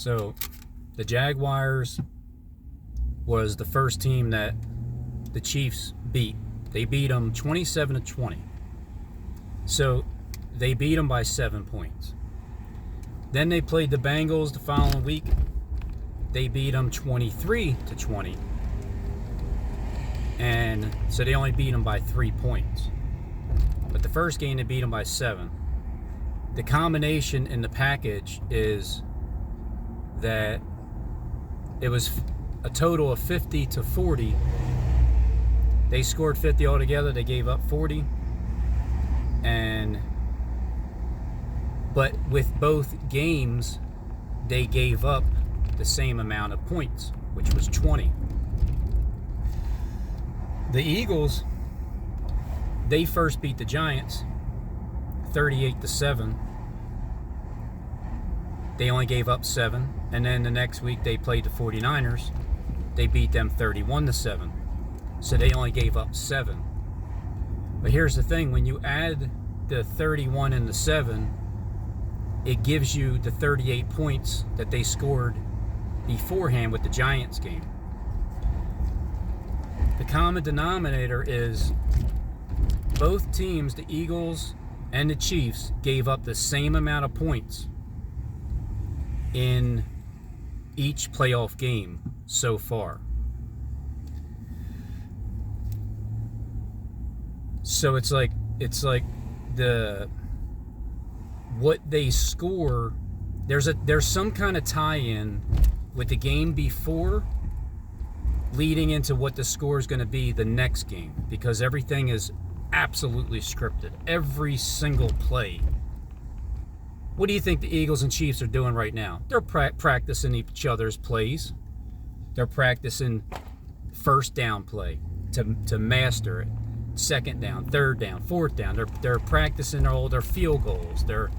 So the Jaguars was the first team that the Chiefs beat. They beat them 27-20. So they beat them by 7 points. Then they played the Bengals the following week. They beat them 23-20. And so they only beat them by 3 points. But the first game they beat them by 7. The combination in the package is that it was a total of 50-40. They scored 50 altogether. They gave up 40. But with both games, they gave up the same amount of points, which was 20. The Eagles, they first beat the Giants 38-7. They only gave up 7. And then the next week they played the 49ers. They beat them 31-7. So they only gave up 7. But here's the thing, when you add the 31 and the 7, it gives you the 38 points that they scored beforehand with the Giants game. The common denominator is both teams, the Eagles and the Chiefs, gave up the same amount of points in each playoff game so far. So it's like the what they score, there's some kind of tie-in with the game before leading into what the score is going to be the next game, because everything is absolutely scripted. Every single play. What do you think the Eagles and Chiefs are doing right now? They're practicing each other's plays. They're practicing first down play to master it. Second down, third down, fourth down. They're practicing all their field goals. They're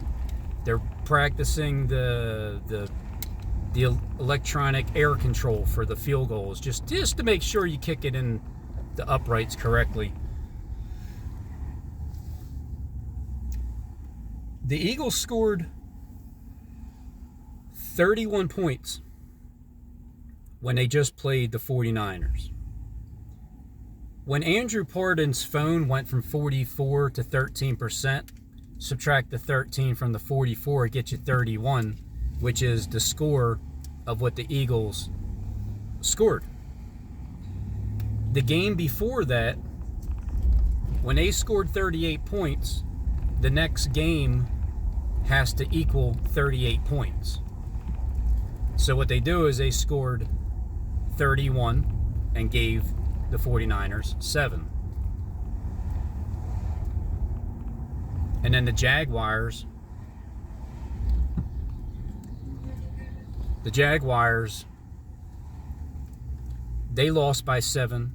practicing the electronic air control for the field goals, just to make sure you kick it in the uprights correctly. The Eagles scored 31 points when they just played the 49ers. When Andrew Pardon's phone went from 44 to 13%, subtract the 13 from the 44, it gets you 31, which is the score of what the Eagles scored. The game before that, when they scored 38 points, the next game has to equal 38 points. So what they do is they scored 31 and gave the 49ers 7. And then the Jaguars, they lost by 7.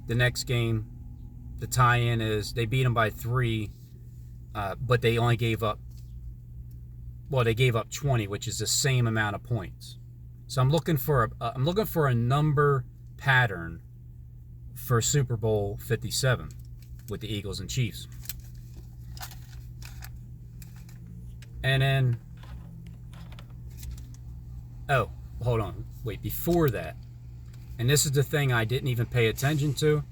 The next game, the tie-in is they beat them by 3, but they only gave up, they gave up 20, which is the same amount of points. So I'm looking for a number pattern for Super Bowl 57 with the Eagles and Chiefs. And then, hold on, wait, before that, and this is the thing I didn't even pay attention to.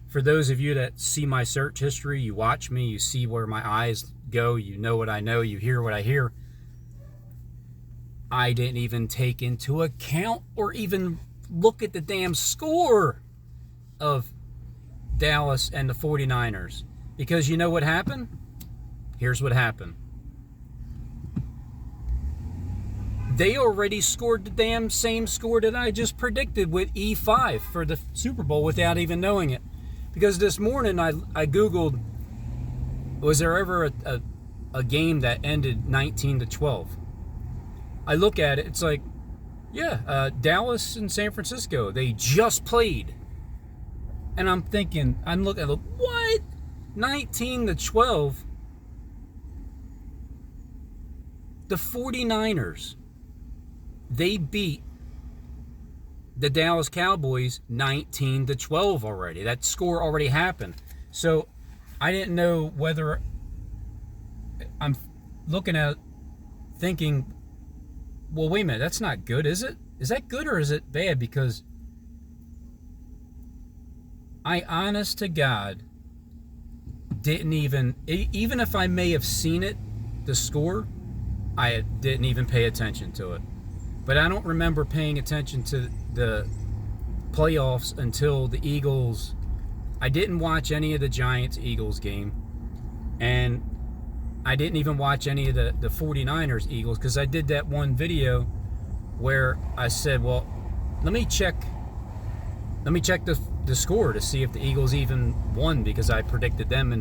For those of you that see my search history, you watch me, you see where my eyes go, you know what I know, you hear what I hear. I didn't even take into account or even look at the damn score of Dallas and the 49ers. Because you know what happened? Here's what happened. They already scored the damn same score that I just predicted with E5 for the Super Bowl without even knowing it. Because this morning I Googled, was there ever a game that ended 19-12? I look at it, it's like, yeah, Dallas and San Francisco, they just played. And I'm thinking, I'm looking at, what? 19-12? The 49ers, they beat the Dallas Cowboys 19-12 already. That score already happened. So I didn't know whether, I'm looking at thinking, well, wait a minute, that's not good, is it? Is that good or is it bad? Because I, honest to God, didn't even if I may have seen it, the score, I didn't even pay attention to it. But I don't remember paying attention to the playoffs until the Eagles. I didn't watch any of the Giants-Eagles game, and I didn't even watch any of the 49ers-Eagles, because I did that one video where I said, well, let me check the score to see if the Eagles even won, because I predicted them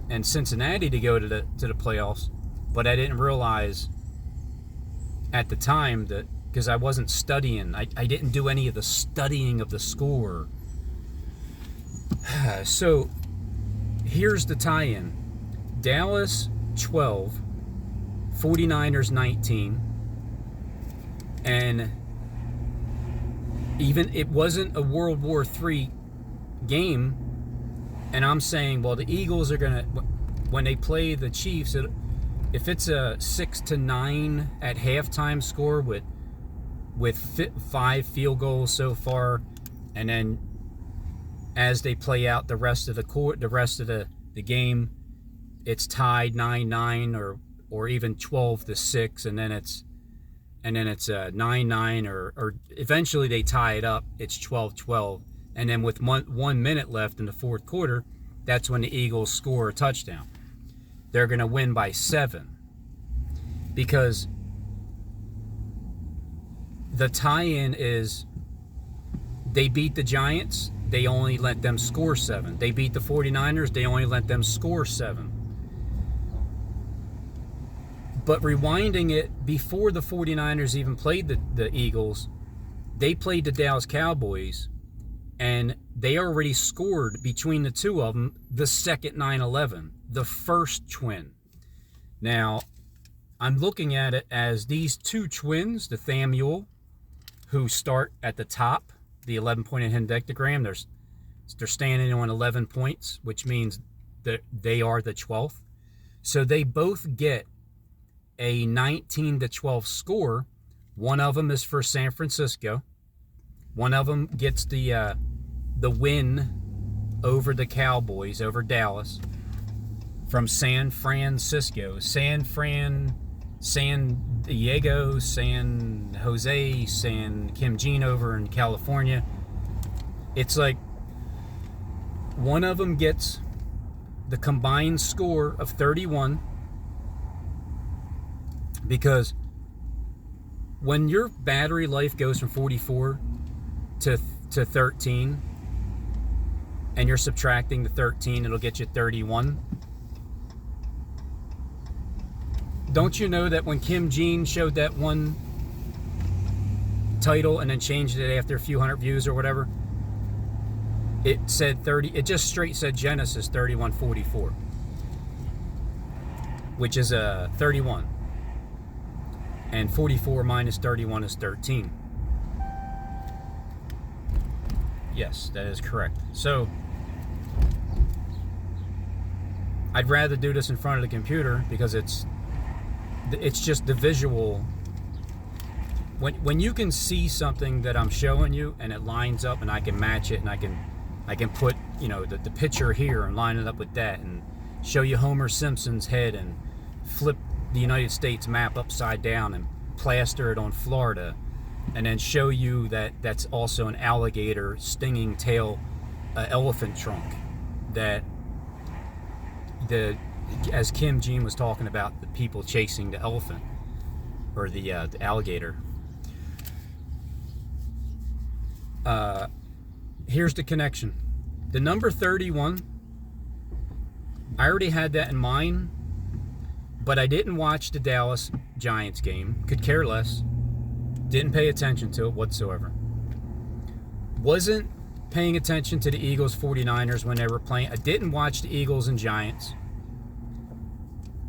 and Cincinnati to go to the playoffs. But I didn't realize at the time that, because I wasn't studying, I didn't do any of the studying of the score. So here's the tie-in. Dallas 12, 49ers 19, and even it wasn't a World War III game, and I'm saying, well, the Eagles are gonna, when they play the Chiefs, if it's a 6-9 at halftime score with 5 field goals so far, and then as they play out the rest of the game, it's tied 9-9 or even 12-6, and then it's 9-9 or eventually they tie it up. It's 12-12, and then with 1 minute left in the fourth quarter, that's when the Eagles score a touchdown. They're going to win by 7, because the tie-in is they beat the Giants, they only let them score 7. They beat the 49ers, they only let them score 7. But rewinding it, before the 49ers even played the Eagles, they played the Dallas Cowboys, and they already scored between the two of them the second 9/11, the first twin. Now, I'm looking at it as these two twins, the Thamuel, who start at the top, the 11-point hectogram, they're standing on 11 points, which means that they are the 12th. So they both get a 19-12 score. One of them is for San Francisco. One of them gets the win over the Cowboys, over Dallas, from San Francisco. San Diego, San Jose, San Kim Jean over in California. It's like one of them gets the combined score of 31, because when your battery life goes from 44 to 13, and you're subtracting the 13, it'll get you 31. Don't you know that when Kim Jean showed that one title and then changed it after a few hundred views or whatever, it said 30, it just straight said Genesis 3144, which is a 31. And 44 minus 31 is 13. Yes, that is correct. So I'd rather do this in front of the computer, because it's just the visual. When you can see something that I'm showing you and it lines up, and I can match it, and I can put, the picture here and line it up with that, and show you Homer Simpson's head and flip the United States map upside down and plaster it on Florida, and then show you that that's also an alligator stinging tail elephant trunk, that as Kim Jean was talking about, the people chasing the elephant or the alligator. Here's the connection. The number 31, I already had that in mind, but I didn't watch the Dallas Giants game. Could care less. Didn't pay attention to it whatsoever. Wasn't paying attention to the Eagles 49ers when they were playing. I didn't watch the Eagles and Giants.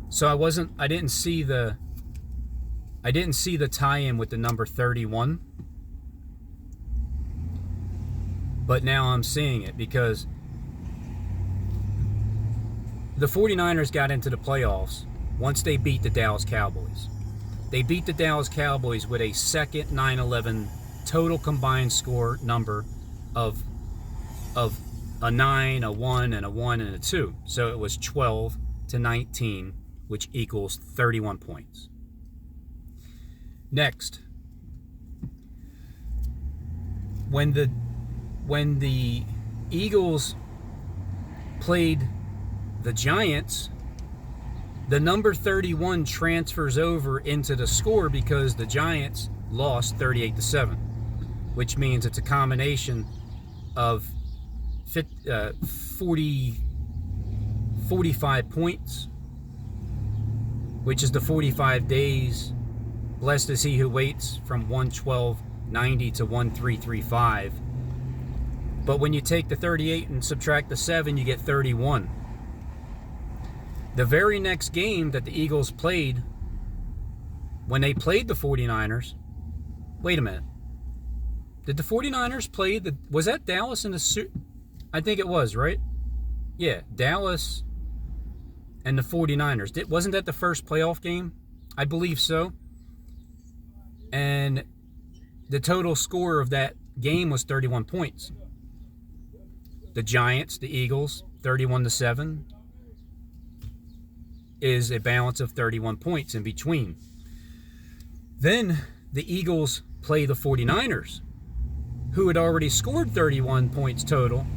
So I didn't see the tie-in with the number 31. But now I'm seeing it, because the 49ers got into the playoffs once they beat the Dallas Cowboys. They beat the Dallas Cowboys with a second 9-11 total combined score number of a 9, a 1, and a 1 and a 2. So it was 12-19, which equals 31 points. Next, when the Eagles played the Giants, the number 31 transfers over into the score because the Giants lost 38-7, which means it's a combination of 45 points, which is the 45 days. Blessed is he who waits from 112.90 to 1335. But when you take the 38 and subtract the 7, you get 31. The very next game that the Eagles played, when they played the 49ers, wait a minute. Did the 49ers play was that Dallas in the I think it was, right? Yeah, Dallas and the 49ers. Wasn't that the first playoff game? I believe so. And the total score of that game was 31 points. The Giants, the Eagles, 31-7 is a balance of 31 points in between. Then the Eagles play the 49ers, who had already scored 31 points total.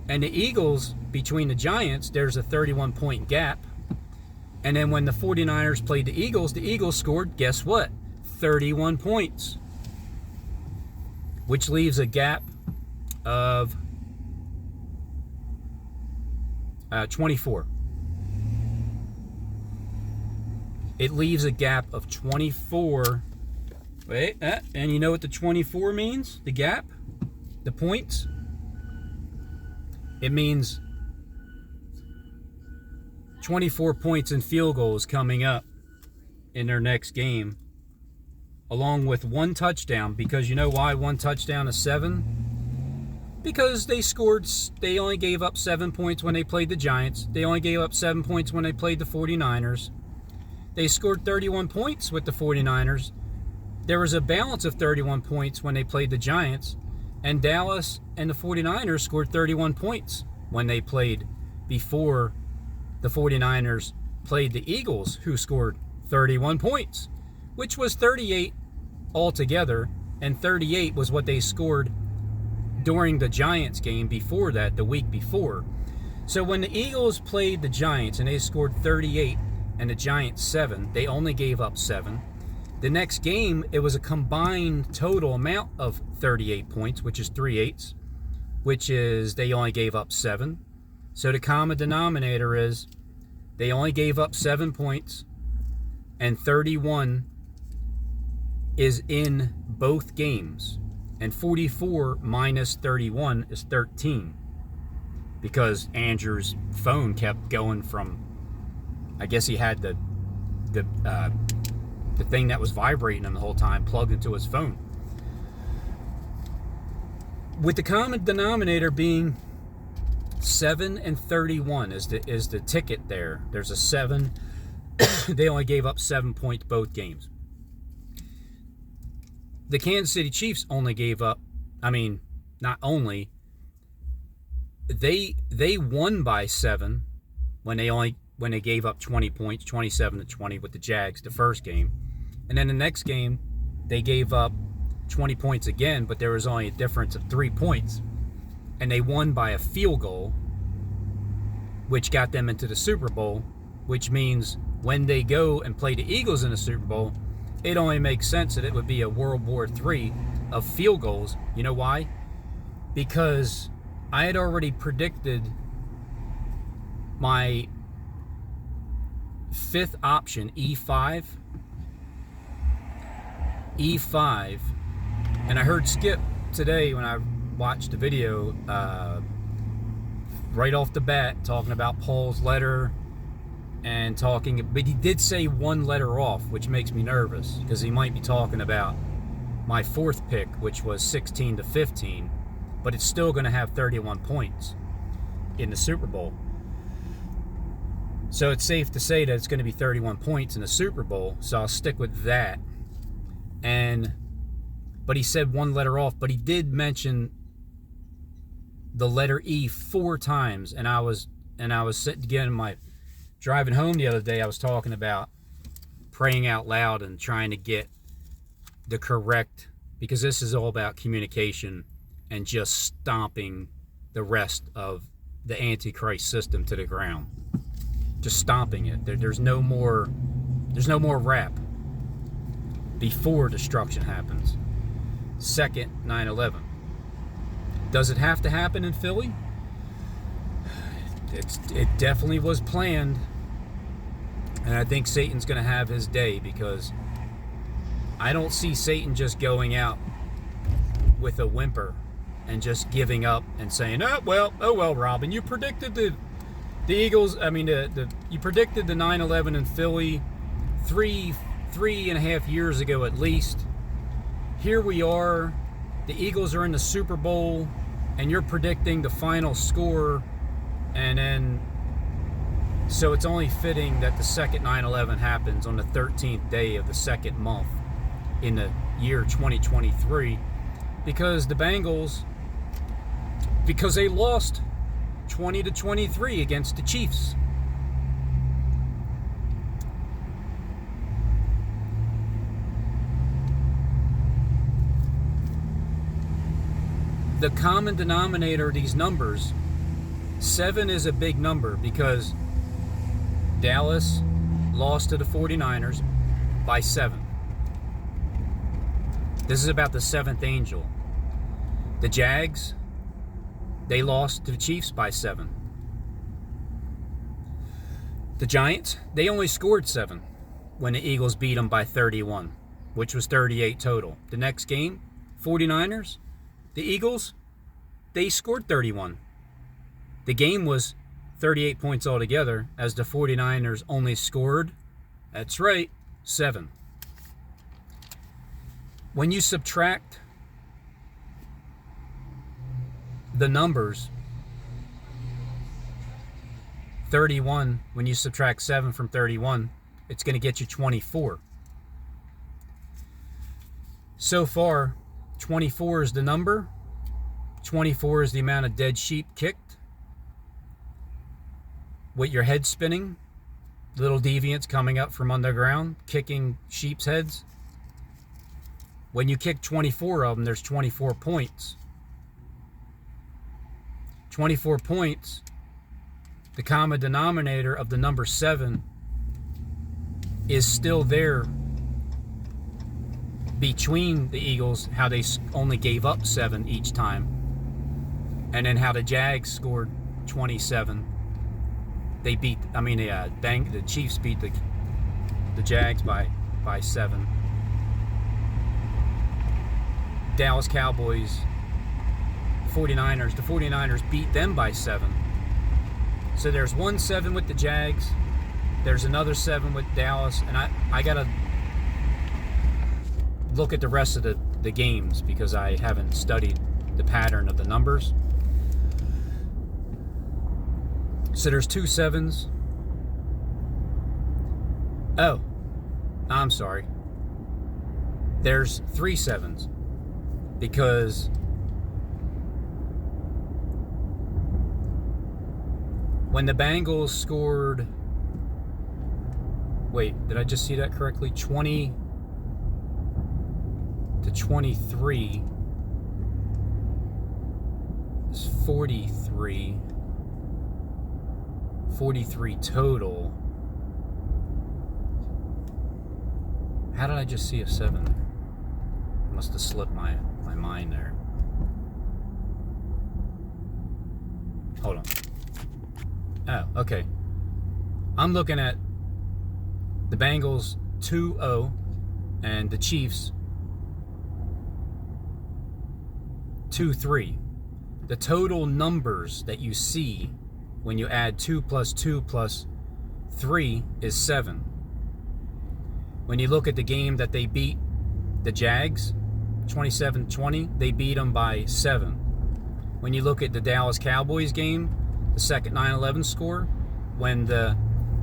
And the Eagles, between the Giants, there's a 31-point gap. And then when the 49ers played the Eagles scored, guess what? 31 points. Which leaves a gap of 24. It leaves a gap of 24. Wait, and you know what the 24 means? The gap? The points? It means 24 points in field goals coming up in their next game, along with one touchdown. Because you know why one touchdown is 7? Because they only gave up 7 points when they played the Giants. They only gave up 7 points when they played the 49ers. They scored 31 points with the 49ers. There was a balance of 31 points when they played the Giants. And Dallas and the 49ers scored 31 points when they played before the 49ers played the Eagles, who scored 31 points, which was 38 altogether, and 38 was what they scored during the Giants game before that, the week before. So when the Eagles played the Giants and they scored 38 and the Giants 7, they only gave up 7. The next game, it was a combined total amount of 38 points, which is 3/8, which is they only gave up 7. So the common denominator is they only gave up 7 points, and 31 is in both games. And 44 minus 31 is 13, because Andrew's phone kept going from, I guess he had the thing that was vibrating him the whole time plugged into his phone. With the common denominator being 7 and 31 is the ticket there. There's a 7. They only gave up 7 points both games. The Kansas City Chiefs only gave up, not only, they won by 7 when they gave up 20 points, 27-20 with the Jags the first game. And then the next game, they gave up 20 points again, but there was only a difference of 3 points. And they won by a field goal, which got them into the Super Bowl, which means when they go and play the Eagles in the Super Bowl, it only makes sense that it would be a World War III of field goals. You know why? Because I had already predicted my 5th option, E5, and I heard Skip today when I watched the video right off the bat talking about Paul's letter and but he did say one letter off, which makes me nervous because he might be talking about my 4th pick, which was 16-15, but it's still going to have 31 points in the Super Bowl. So it's safe to say that it's going to be 31 points in the Super Bowl. So I'll stick with that. But he said one letter off, but he did mention the letter E 4 times. And I was sitting again, driving home the other day, I was talking about praying out loud and trying to get the correct, because this is all about communication and just stomping the rest of the Antichrist system to the ground. Just stomping it. There's no more rap before destruction happens. Second, 9/11. Does it have to happen in Philly? It definitely was planned. And I think Satan's going to have his day, because I don't see Satan just going out with a whimper and just giving up and saying, oh well, Robin, you predicted the Eagles, you predicted the 9/11 in Philly three and a half years ago at least. Here we are, the Eagles are in the Super Bowl, and you're predicting the final score, and then, so it's only fitting that the second 9/11 happens on the 13th day of the second month in the year 2023, because the Bengals, because they lost 20-23 against the Chiefs. The common denominator of these numbers, 7 is a big number, because Dallas lost to the 49ers by 7. This is about the 7th angel. The Jags, they lost to the Chiefs by 7. The Giants, they only scored 7 when the Eagles beat them by 31, which was 38 total. The next game, 49ers, the Eagles, they scored 31. The game was 38 points altogether, as the 49ers only scored, that's right, 7. When you subtract the numbers, 31, when you subtract 7 from 31, it's going to get you 24. So far, 24 is the number. 24 is the amount of dead sheep kicked with your head spinning, little deviants coming up from underground, kicking sheep's heads. When you kick 24 of them, there's 24 points. 24 points, the common denominator of the number 7 is still there between the Eagles, how they only gave up 7 each time, and then how the Jags scored 27. The Chiefs beat the Jags by 7. Dallas Cowboys, 49ers, the 49ers beat them by 7. So there's 1-7 with the Jags, there's another 7 with Dallas, and I gotta look at the rest of the games, because I haven't studied the pattern of the numbers. So there's 2 7s. Oh, I'm sorry. There's 3 7s, because when the Bengals scored, wait, did I just see that correctly? 20-23 is 43 total. How did I just see a 7 there? Must have slipped my mind there. Hold on. Oh, okay. I'm looking at the Bengals 2-0 and the Chiefs 2-3. The total numbers that you see when you add 2 plus 2 plus 3 is 7. When you look at the game that they beat the Jags, 27-20, they beat them by 7. When you look at the Dallas Cowboys game, the second 9/11 score, when the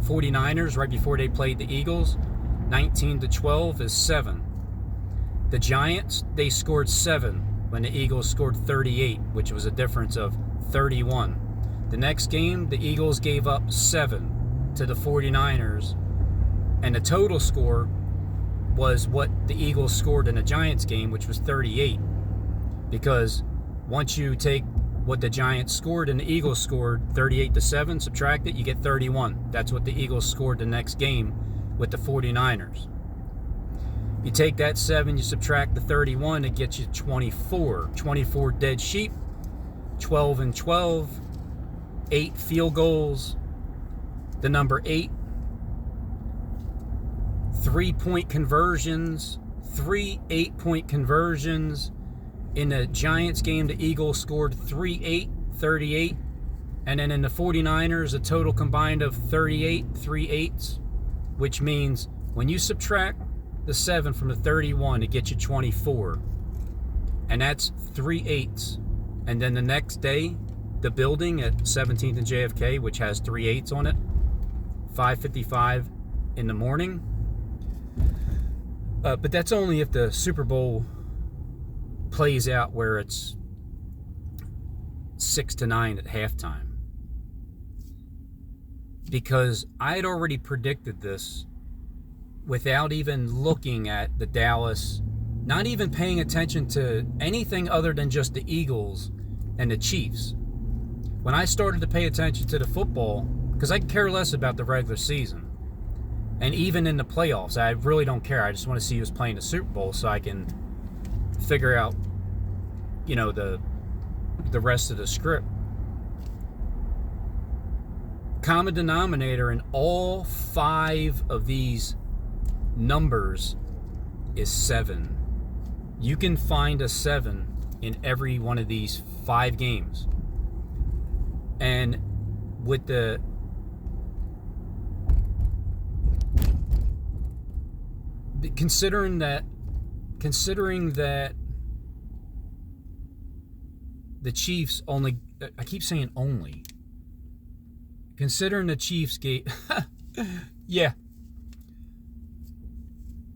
49ers right before they played the Eagles, 19-12 is 7. The Giants, they scored 7 when the Eagles scored 38, which was a difference of 31. The next game, the Eagles gave up 7 to the 49ers, and the total score was what the Eagles scored in the Giants game, which was 38. Because once you take what the Giants scored and the Eagles scored, 38-7, subtract it, you get 31. That's what the Eagles scored the next game with the 49ers. You take that 7, you subtract the 31, it gets you 24. 24 dead sheep, 12-12, 8 field goals. The number 8, 3-point conversions, 3 8-point conversions. In the Giants game, the Eagles scored 3-8, 38. And then in the 49ers, a total combined of 38, 3-8s, which means when you subtract the 7 from the 31, it gets you 24. And that's 3-8s. And then the next day, the building at 17th and JFK, which has 3-8s on it, 5:55 in the morning. But that's only if the Super Bowl plays out where it's 6-9 at halftime. Because I had already predicted this without even looking at the Dallas, not even paying attention to anything other than just the Eagles and the Chiefs. When I started to pay attention to the football, because I care less about the regular season, and even in the playoffs, I really don't care. I just want to see who's playing the Super Bowl so I can figure out, the rest of the script. Common denominator in all 5 of these numbers is 7. You can find a 7 in every one of these 5 games. And with the considering that the Chiefs only, I keep saying only, considering the Chiefs gave yeah,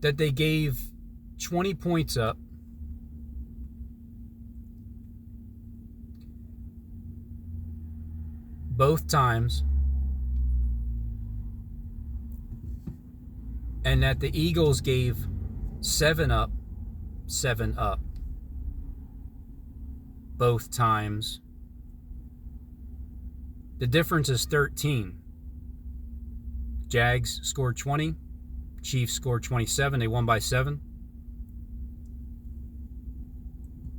that they gave 20 points up both times, and that the Eagles gave 7 up both times. The difference is 13. Jags scored 20. Chiefs scored 27. They won by 7.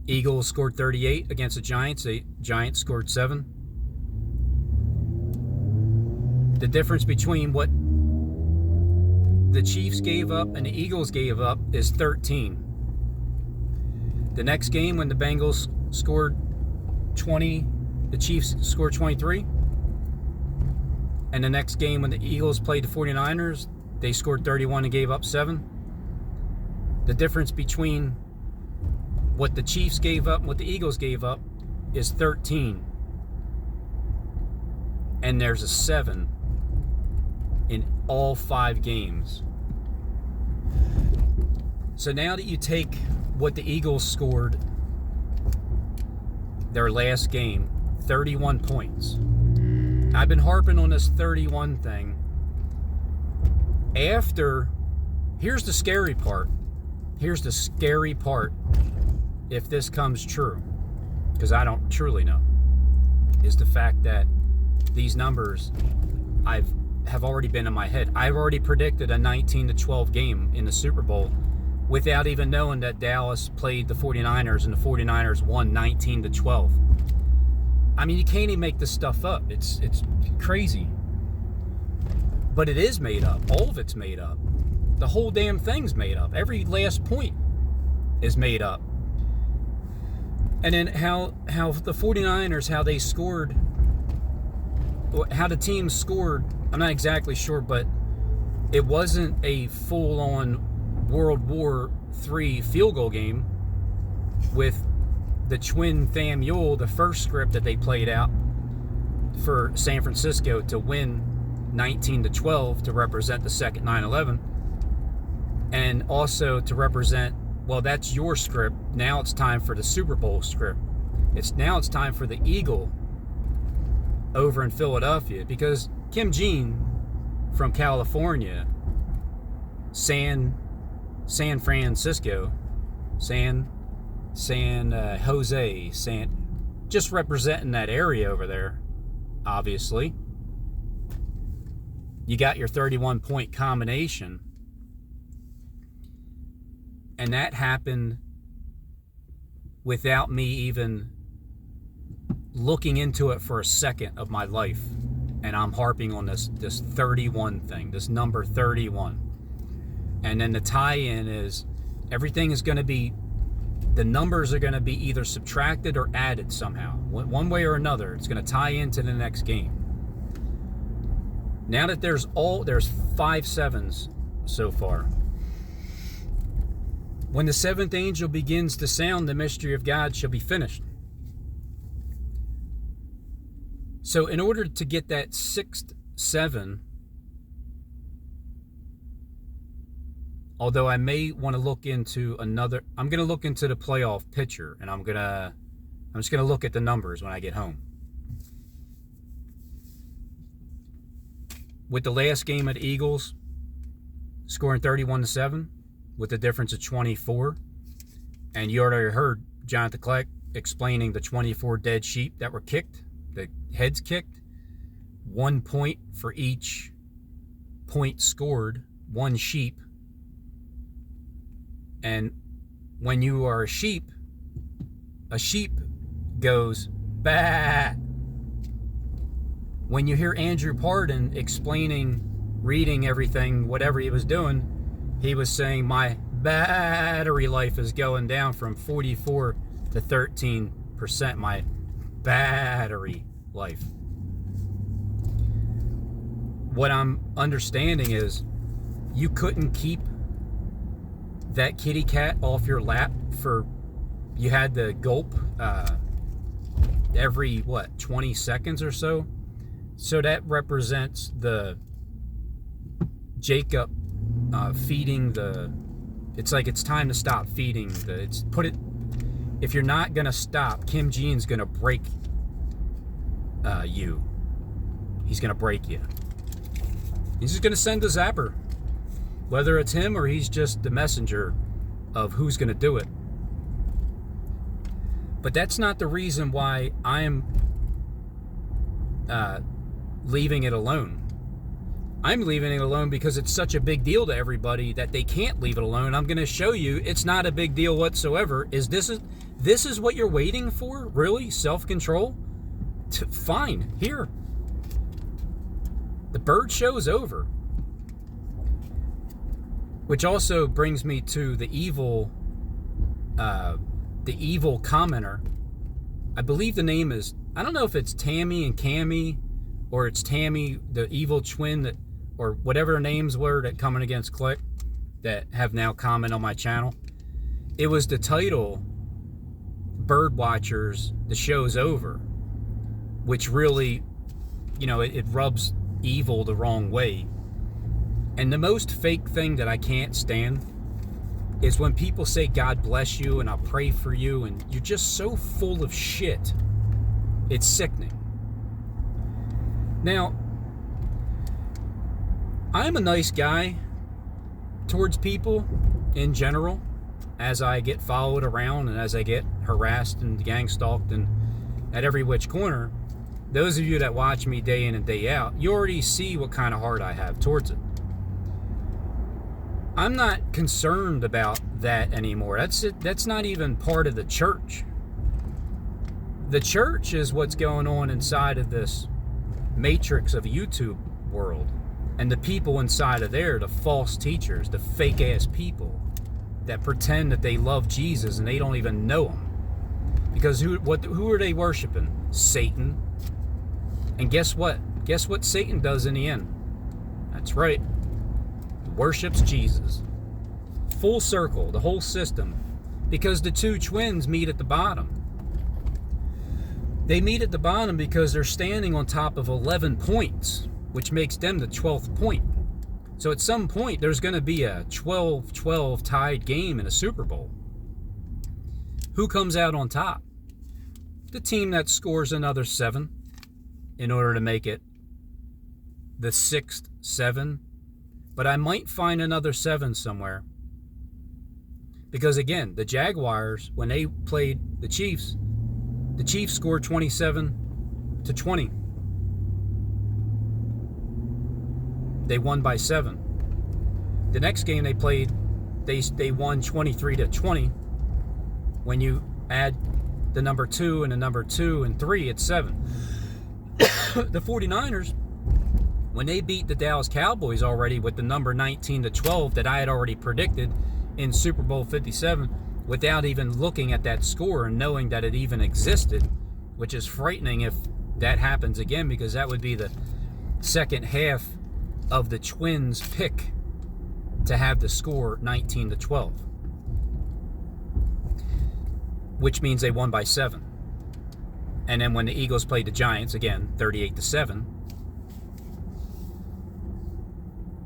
Eagles scored 38 against the Giants. The Giants scored 7. The difference between what the Chiefs gave up and the Eagles gave up is 13. The next game, when the Bengals scored 20, the Chiefs scored 23. And the next game, when the Eagles played the 49ers, they scored 31 and gave up 7. The difference between what the Chiefs gave up and what the Eagles gave up is 13. And there's a 7 in all 5 games. So now that you take what the Eagles scored their last game, 31 points. I've been harping on this 31 thing. Here's the scary part. Here's the scary part, if this comes true, because I don't truly know, is the fact that these numbers have already been in my head. I've already predicted a 19-12 game in the Super Bowl without even knowing that Dallas played the 49ers and the 49ers won 19-12. I mean, you can't even make this stuff up. It's crazy. But it is made up. All of it's made up. The whole damn thing's made up. Every last point is made up. And then how the 49ers, how they scored, how the team scored, I'm not exactly sure, but it wasn't a full-on World War III field goal game with the twin Tham Mule, the first script that they played out for San Francisco to win 19 to 12 to represent the second 9/11, and also to represent, well, that's your script. Now it's time for the Super Bowl script. It's time for the Eagle over in Philadelphia, because Kim Jong from California, San Francisco, San Jose, just representing that area over there. Obviously, you got your 31-point combination, and that happened without me even looking into it for a second of my life. And I'm harping on this 31 thing, this number 31. And then the tie-in is everything is going to be, the numbers are going to be either subtracted or added somehow. One way or another, it's going to tie into the next game. Now that there's 5 sevens so far. When the seventh angel begins to sound, the mystery of God shall be finished. So in order to get that sixth 7, although I may want to look into another, I'm going to look into the playoff picture, and I'm just going to look at the numbers when I get home. With the last game of the Eagles scoring 31-7 with a difference of 24, and you already heard Jonathan Kleck explaining the 24 dead sheep that were kicked, the heads kicked, 1 point for each point scored, one sheep. And when you are a sheep goes bah. When you hear Andrew Pardon explaining, reading everything, whatever he was doing, he was saying my battery life is going down from 44 to 13%. My battery life. What I'm understanding is you couldn't keep that kitty cat off your lap for, you had to gulp every 20 seconds or so. So that represents the Jacob feeding the, it's like it's time to stop feeding the, if you're not gonna stop, Kim Jong's gonna break you. He's gonna break you. He's just gonna send a zapper, whether it's him or he's just the messenger of who's gonna do it. But that's not the reason why I am leaving it alone. I'm leaving it alone because it's such a big deal to everybody that they can't leave it alone. I'm going to show you it's not a big deal whatsoever. This is what you're waiting for? Really? Self-control? Fine. Here. The bird show's over. Which also brings me to the evil commenter. I believe the name is, I don't know if it's Tammy and Cammy, or it's Tammy, the evil twin, that, or whatever their names were that coming against Click, that have now commented on my channel. It was the title, Bird Watchers, the show's over, which really, it rubs evil the wrong way. And the most fake thing that I can't stand is when people say, God bless you, and I'll pray for you, and you're just so full of shit. It's sickening. Now, I'm a nice guy towards people in general, as I get followed around and as I get harassed and gang stalked and at every which corner. Those of you that watch me day in and day out, you already see what kind of heart I have towards it. I'm not concerned about that anymore. That's not even part of the church. The church is what's going on inside of this matrix of a YouTube world, and the people inside of there, the false teachers, the fake ass people that pretend that they love Jesus and they don't even know him, because who are they worshiping? Satan. And guess what Satan does in the end? That's right, he worships Jesus. Full circle, the whole system, because the two twins meet at the bottom. They meet at the bottom because they're standing on top of 11 points. which makes them the 12th point. So at some point, there's going to be a 12-12 tied game in a Super Bowl. Who comes out on top? The team that scores another 7 in order to make it the 6th 7. But I might find another 7 somewhere. Because again, the Jaguars, when they played the Chiefs scored 27-20. They won by 7. The next game they played, they won 23-20. When you add the number 2 and the number 2 and 3, it's 7. The 49ers, when they beat the Dallas Cowboys already with the number 19-12 that I had already predicted in Super Bowl 57, without even looking at that score and knowing that it even existed, which is frightening if that happens again, because that would be the second half of the Twins' pick to have the score 19-12, which means they won by 7. And then when the Eagles played the Giants, again, 38-7.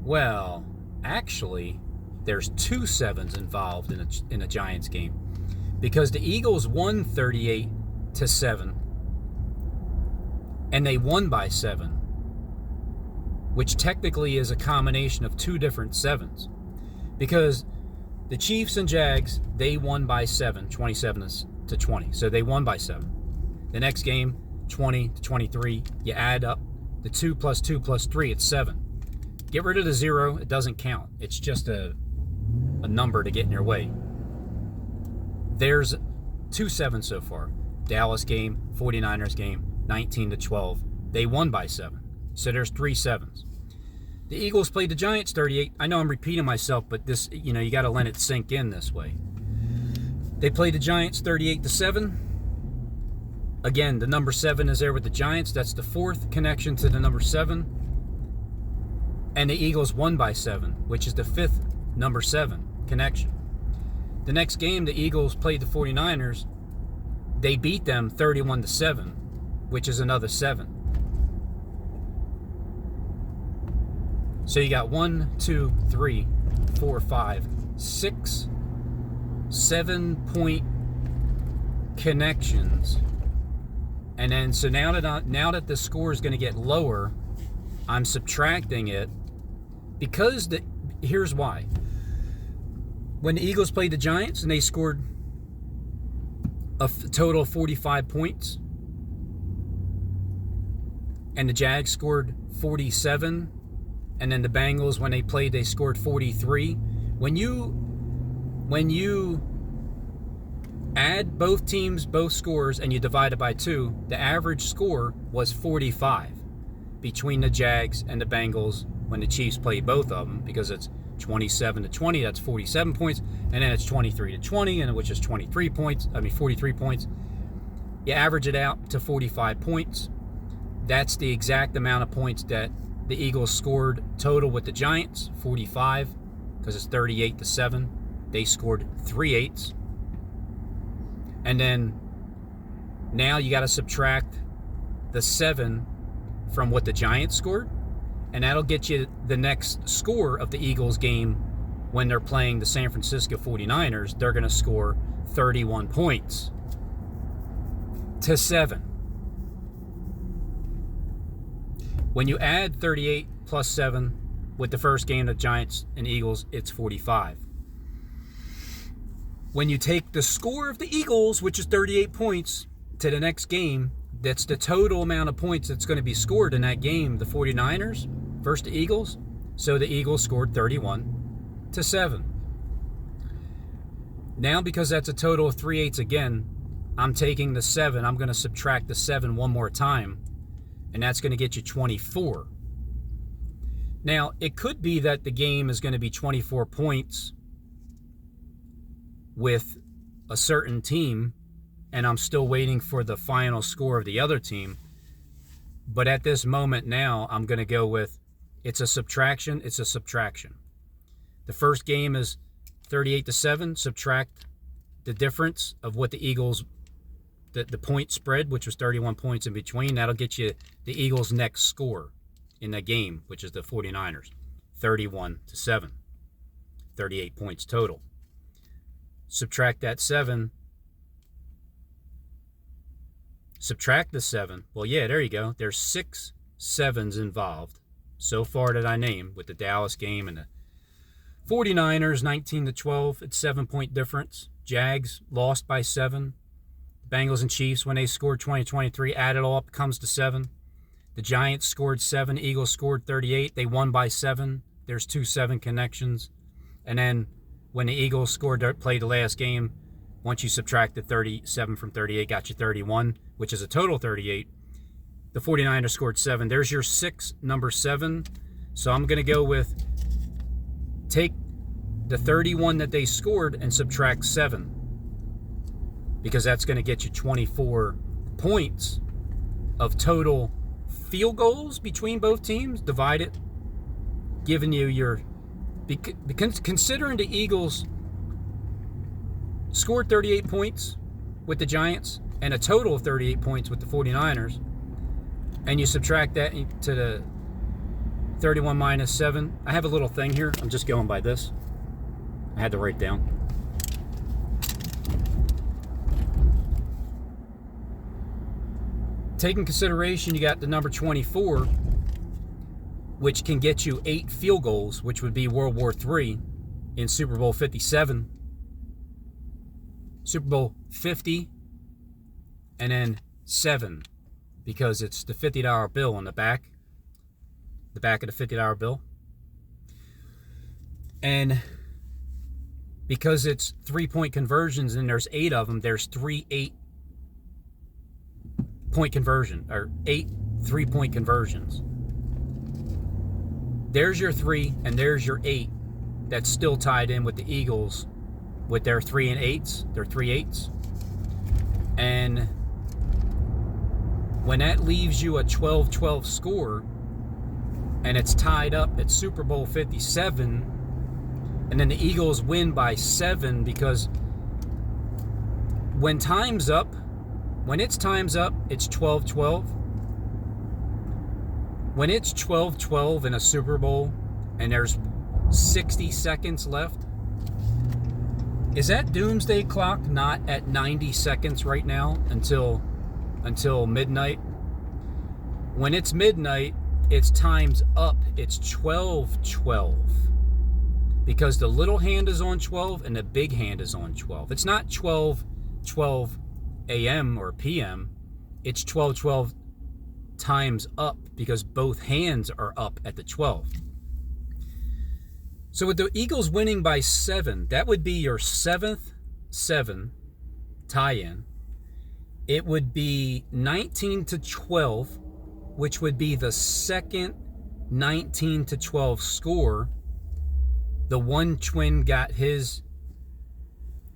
Well, actually, there's 2 7s involved in a Giants game, because the Eagles won 38-7, and they won by 7, which technically is a combination of 2 different 7s, because the Chiefs and Jags, they won by 7, 27-20, so they won by 7. The next game, 20-23, you add up the 2 plus 2 plus 3, it's 7. Get rid of the 0, it doesn't count. It's just a number to get in your way. There's 2 7s so far. Dallas game, 49ers game, 19-12. They won by 7. So there's 3 7s. The Eagles played the Giants 38. I know I'm repeating myself, but this, you got to let it sink in this way. They played the Giants 38-7. Again, the number 7 is there with the Giants. That's the 4th connection to the number 7. And the Eagles won by 7, which is the 5th number 7 connection. The next game, the Eagles played the 49ers. They beat them 31-7, which is another 7. So you got 1, 2, 3, 4, 5, 6, 7-point connections. And then, so now that the score is going to get lower, I'm subtracting it, because here's why. When the Eagles played the Giants and they scored a total of 45 points, and the Jags scored 47, and then the Bengals, when they played, they scored 43. When you add both teams, both scores, and you divide it by 2, the average score was 45 between the Jags and the Bengals when the Chiefs played both of them, because it's 27-20, that's 47 points, and then it's 23-20, and which is 43 points. 43 points. You average it out to 45 points. That's the exact amount of points that the Eagles scored total with the Giants, 45, because it's 38-7. They scored 3/8. And then now you got to subtract the 7 from what the Giants scored, and that'll get you the next score of the Eagles game when they're playing the San Francisco 49ers. They're going to score 31 points to 7. When you add 38 plus 7 with the first game of Giants and Eagles, it's 45. When you take the score of the Eagles, which is 38 points, to the next game, that's the total amount of points that's going to be scored in that game, the 49ers versus the Eagles. So the Eagles scored 31-7. Now, because that's a total of 3/8 again, I'm taking the 7. I'm going to subtract the 7 one more time, and that's going to get you 24. Now, it could be that the game is going to be 24 points with a certain team, and I'm still waiting for the final score of the other team. But at this moment now, I'm going to go with it's a subtraction. It's a subtraction. The first game is 38-7. Subtract the difference of what the Eagles, the point spread, which was 31 points in between. That'll get you the Eagles' next score in the game, which is the 49ers, 31-7, 38 points total. Subtract that 7. Subtract the 7. Well, yeah, there you go. There's 6 sevens involved so far that I named, with the Dallas game and the 49ers 19-12. It's 7-point difference. Jags lost by 7. Bengals and Chiefs, when they scored 20-23, added all up, comes to 7. The Giants scored 7. Eagles scored 38. They won by 7. There's 2 7 connections. And then when the Eagles played the last game, once you subtract the 37 from 38, got you 31, which is a total 38. The 49ers scored 7. There's your number 7. So I'm going to go with, take the 31 that they scored and subtract 7. Because that's going to get you 24 points of total field goals between both teams. Divide it, giving you your... Considering the Eagles scored 38 points with the Giants and a total of 38 points with the 49ers, and you subtract that to the 31 minus 7. I have a little thing here. I'm just going by this. I had to write down. Taking consideration, you got the number 24, which can get you 8 field goals, which would be World War III in Super Bowl 57. Super Bowl 50, and then 7, because it's the $50 bill on the back of the $50 bill. And because it's 3-point conversions and there's 8 of them, there's 3 8-point conversion, or 8 3-point conversions. There's your 3 and there's your 8 that's still tied in with the Eagles with their 3 and 8s, their 3 8s. And when that leaves you a 12-12 score and it's tied up at Super Bowl 57, and then the Eagles win by 7, because when time's up, it's 12-12. When it's 12-12 in a Super Bowl and there's 60 seconds left, is that doomsday clock not at 90 seconds right now until midnight? When it's midnight, it's time's up. It's 12-12. Because the little hand is on 12 and the big hand is on 12. It's not 12 a.m. or p.m. It's 12 times up, because both hands are up at the 12. So with the Eagles winning by 7, that would be your 7th 7 tie-in. It would be 19-12, which would be the second 19-12 score. The one twin got his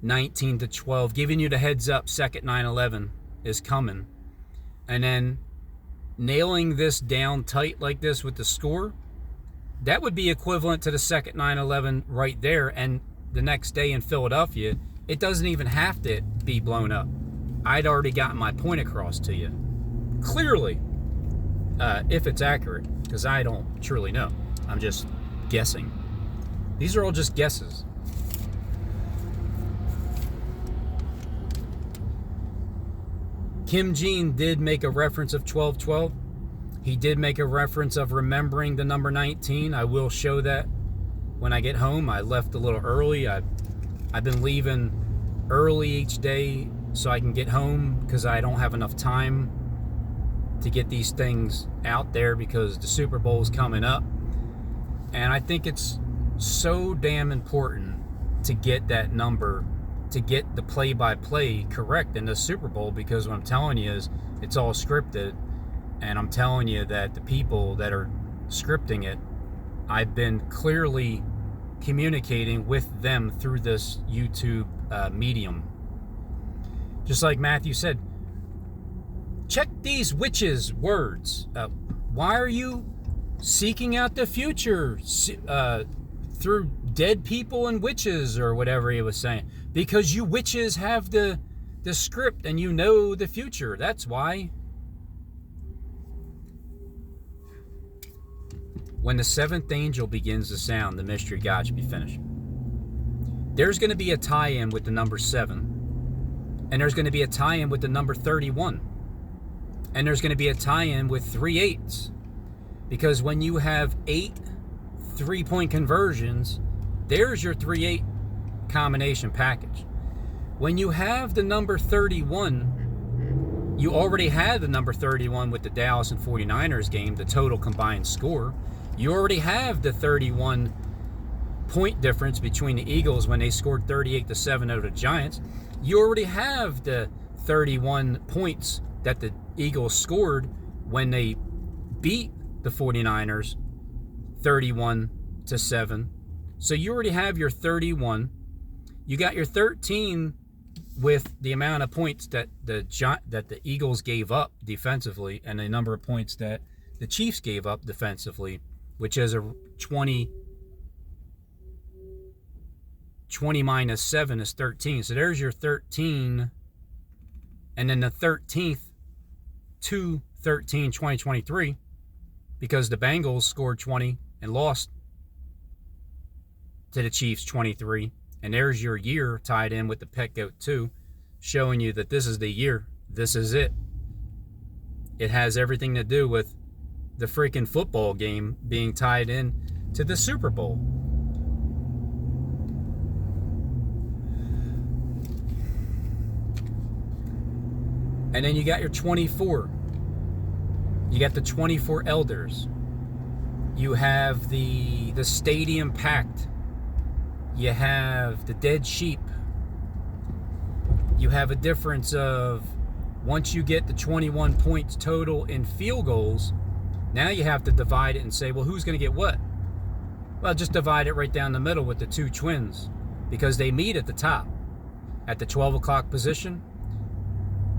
19-12, giving you the heads up, second 9/11 is coming. And then nailing this down tight like this with the score, that would be equivalent to the second 9/11 right there. And the next day in Philadelphia, it doesn't even have to be blown up. I'd already gotten my point across to you clearly, if it's accurate, because I don't truly know. I'm just guessing. These are all just guesses. Kim Jean did make a reference of 12-12. He did make a reference of remembering the number 19. I will show that when I get home. I left a little early. I've been leaving early each day so I can get home, because I don't have enough time to get these things out there, because the Super Bowl is coming up. And I think it's so damn important to get that number, to get the play-by-play correct in the Super Bowl, because what I'm telling you is it's all scripted, and I'm telling you that the people that are scripting it, I've been clearly communicating with them through this YouTube medium. Just like Matthew said, check these witches' words. Why are you seeking out the future through dead people and witches, or whatever he was saying? Because you witches have the script and you know the future. That's why. when the seventh angel begins to sound, the mystery of God should be finished. There's going to be a tie-in with the number 7, and there's going to be a tie-in with the number 31, and there's going to be a tie-in with 3 8s, because when you have 8 3-point conversions, there's your 3-8 combination package. When you have the number 31, you already had the number 31 with the Dallas and 49ers game, the total combined score. You already have the 31 point difference between the Eagles when they scored 38-7 over the Giants. You already have the 31 points that the Eagles scored when they beat the 49ers 31-7. So you already have your 31. You got your 13 with the amount of points that the Eagles gave up defensively and the number of points that the Chiefs gave up defensively, which is a 20 minus 7 is 13. So there's your 13. And then the 13th to 13, 2023, because the Bengals scored 20 and lost to the Chiefs 23. And there's your year tied in with the Pet Goat 2, showing you that this is the year. This is it. It has everything to do with the freaking football game being tied in to the Super Bowl. And then you got your 24. You got the 24 elders. You have the stadium packed. You have the dead sheep. You have a difference of, once you get the 21 points total in field goals, now you have to divide it and say, well, who's going to get what? Well, just divide it right down the middle with the 2 twins, because they meet at the top at the 12 o'clock position,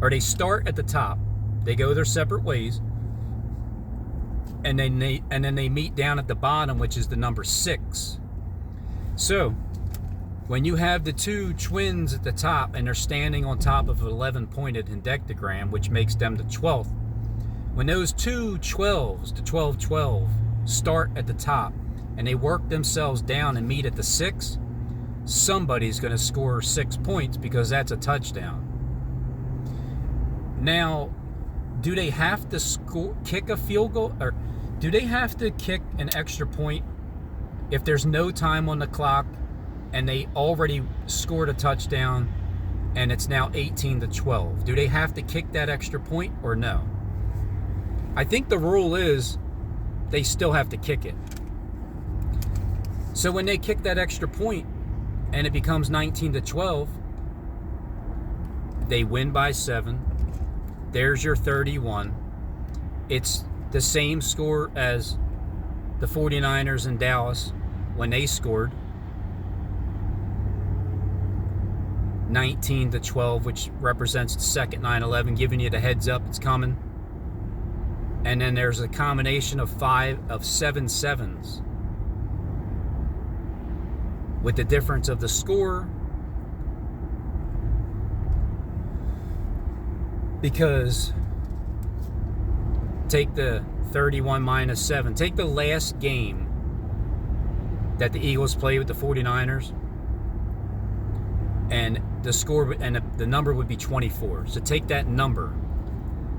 or they start at the top, they go their separate ways, and then they meet down at the bottom, which is the number 6. So when you have the 2 twins at the top and they're standing on top of an 11-pointed hexagram, which makes them the 12th, when those 2 12s, the 12-12, start at the top and they work themselves down and meet at the 6, somebody's going to score 6 points, because that's a touchdown. Now, do they have to kick a field goal, or do they have to kick an extra point if there's no time on the clock and they already scored a touchdown and it's now 18-12? Do they have to kick that extra point or no? I think the rule is they still have to kick it. So when they kick that extra point and it becomes 19-12, they win by 7. There's your 31. It's the same score as the 49ers in Dallas when they scored 19-12, which represents the second 9/11, giving you the heads up it's coming. And then there's a combination of 7 sevens with the difference of the score, because take the 31 minus 7. Take the last game that the Eagles played with the 49ers, and the score and the number would be 24. So take that number,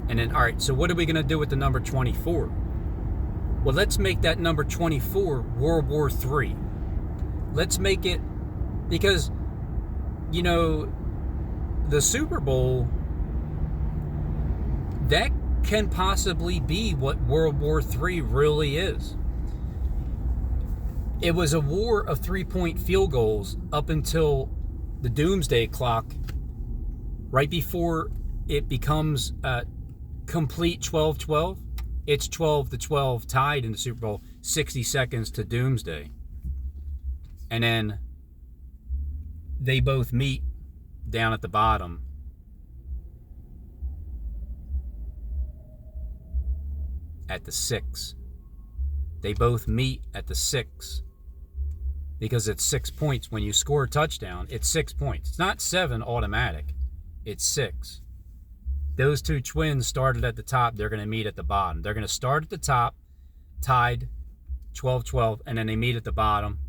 and then, all right, so what are we going to do with the number 24? Well, let's make that number 24 World War III. Let's make it, because, you know, the Super Bowl, that can possibly be what World War III really is. It was a war of 3-point field goals up until the doomsday clock, right before it becomes complete 12-12. It's 12-12 tied in the Super Bowl, 60 seconds to doomsday. And then they both meet down at the bottom. At the 6. They both meet at the 6. Because it's 6 points. When you score a touchdown, it's 6 points. It's not 7 automatic. It's 6. Those 2 twins started at the top. They're going to meet at the bottom. They're going to start at the top, tied 12-12, and then they meet at the bottom.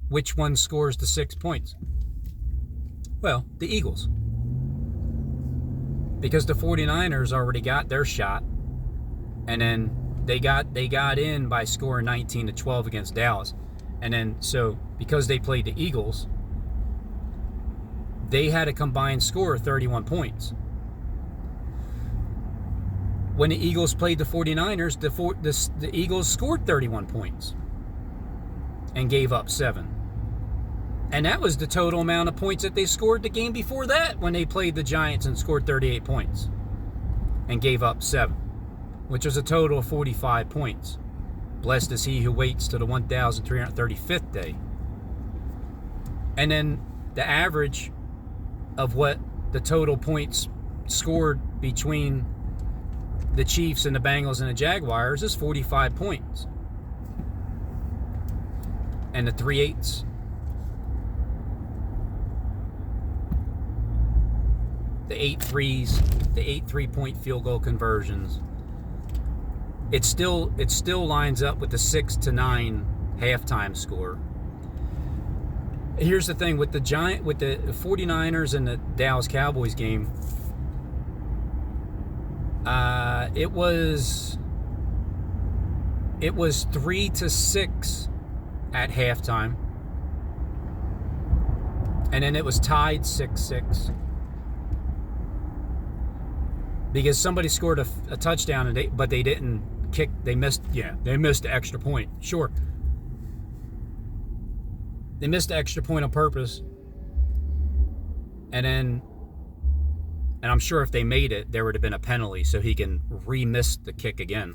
Which one scores the 6 points? Well, the Eagles. Because the 49ers already got their shot, and then they got in by scoring 19-12 against Dallas. And then, so because they played the Eagles, they had a combined score of 31 points. When the Eagles played the 49ers, the Eagles scored 31 points and gave up 7. And that was the total amount of points that they scored the game before that when they played the Giants and scored 38 points and gave up 7, which was a total of 45 points. Blessed is he who waits to the 1,335th day. And then the average of what the total points scored between the Chiefs and the Bengals and the Jaguars is 45 points. And the 3/8. The 8 threes, the 8 3-point field goal conversions. It still lines up with the 6-9 halftime score. Here's the thing with the 49ers and the Dallas Cowboys game. It was 3-6 at halftime, and then it was tied 6-6 because somebody scored a touchdown but they didn't kick. They missed the extra point. Sure, they missed the extra point on purpose, and I'm sure if they made it, there would have been a penalty, so he can re-miss the kick again.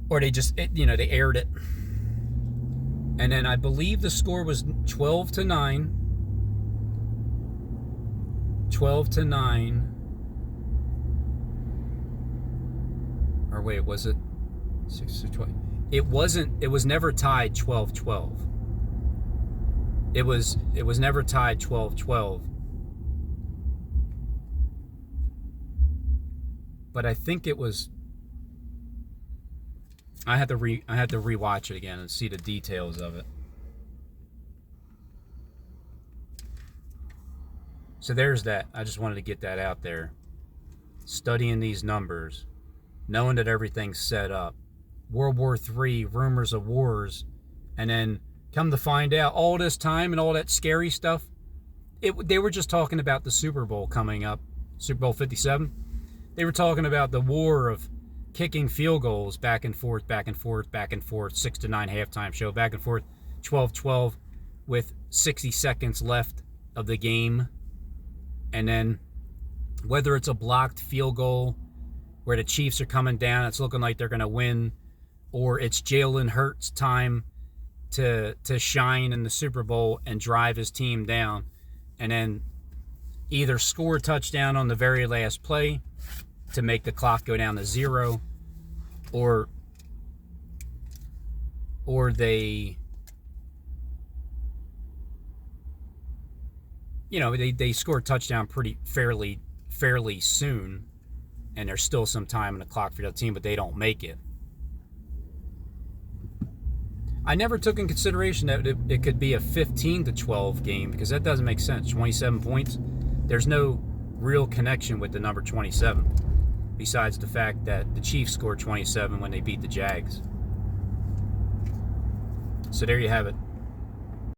Or they just, they aired it. And then I believe the score was 12-9. 12-9. Or wait, was it 6-12? It wasn't. It was never tied 12-12. It was never tied 12-12. But I think it was. I had to rewatch it again and see the details of it. So there's that. I just wanted to get that out there. Studying these numbers, knowing that everything's set up. World War III, rumors of wars, and then come to find out all this time and all that scary stuff, they were just talking about the Super Bowl coming up, Super Bowl 57. They were talking about the war of kicking field goals back and forth, 6-9 halftime show, back and forth, 12-12 with 60 seconds left of the game. And then whether it's a blocked field goal where the Chiefs are coming down, it's looking like they're going to win, or it's Jalen Hurts' time to shine in the Super Bowl and drive his team down, and then either score a touchdown on the very last play to make the clock go down to 0, or they, they score a touchdown fairly soon, and there's still some time in the clock for the other team, but they don't make it. I never took in consideration that it could be a 15-12 game, because that doesn't make sense. 27 points. There's no real connection with the number 27, besides the fact that the Chiefs scored 27 when they beat the Jags. So there you have it.